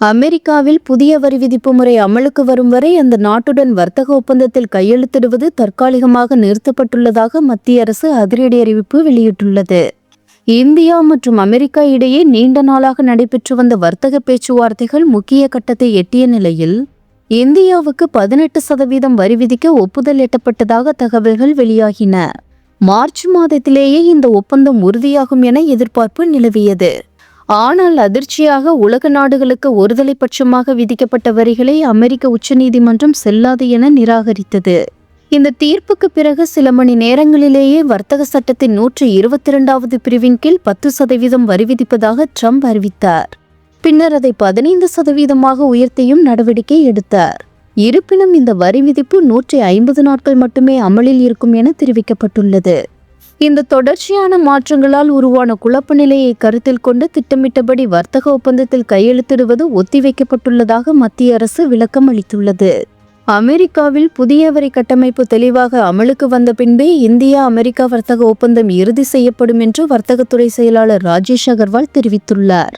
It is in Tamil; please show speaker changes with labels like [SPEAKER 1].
[SPEAKER 1] அமெரிக்காவில் புதிய வரி விதிப்பு முறை அமலுக்கு வரும் வரை அந்த நாட்டுடன் வர்த்தக ஒப்பந்தத்தில் கையெழுத்திடுவது தற்காலிகமாக நிறுத்தப்பட்டுள்ளதாக மத்திய அரசு அதிரடி அறிவிப்பு வெளியிட்டுள்ளது. இந்தியா மற்றும் அமெரிக்கா இடையே நீண்ட நாளாக நடைபெற்று வந்த வர்த்தக பேச்சுவார்த்தைகள் முக்கிய கட்டத்தை எட்டிய நிலையில் இந்தியாவுக்கு 18% வரி விதிக்க ஒப்புதல் எட்டப்பட்டதாக தகவல்கள் வெளியாகின. மார்ச் மாதத்திலேயே இந்த ஒப்பந்தம் உறுதியாகும் என எதிர்பார்ப்பு நிலவியது. ஆனால் அதிர்ச்சியாக உலக நாடுகளுக்கு ஒருதலை பட்சமாக விதிக்கப்பட்ட வரிகளை அமெரிக்க உச்சநீதிமன்றம் செல்லாது என நிராகரித்தது. இந்த தீர்ப்புக்கு பிறகு சில மணி நேரங்களிலேயே வர்த்தக சட்டத்தின் 122வது பிரிவின் கீழ் 10% வரி விதிப்பதாக ட்ரம்ப் அறிவித்தார். பின்னர் அதை 15% உயர்த்தியும் நடவடிக்கை எடுத்தார். இருப்பினும் இந்த வரி விதிப்பு 150 நாட்கள் மட்டுமே அமலில் இருக்கும் என தெரிவிக்கப்பட்டுள்ளது. இந்த தொடர்ச்சியான மாற்றங்களால் உருவான குழப்ப நிலையை கருத்தில் கொண்டு திட்டமிட்டபடி வர்த்தக ஒப்பந்தத்தில் கையெழுத்திடுவது ஒத்திவைக்கப்பட்டுள்ளதாக மத்திய அரசு விளக்கம் அளித்துள்ளது. அமெரிக்காவில் புதிய வரி கட்டமைப்பு தெளிவாக அமலுக்கு வந்த பின்பே இந்தியா அமெரிக்கா வர்த்தக ஒப்பந்தம் இறுதி செய்யப்படும் என்று வர்த்தகத்துறை செயலாளர் ராஜேஷ் அகர்வால் தெரிவித்துள்ளார்.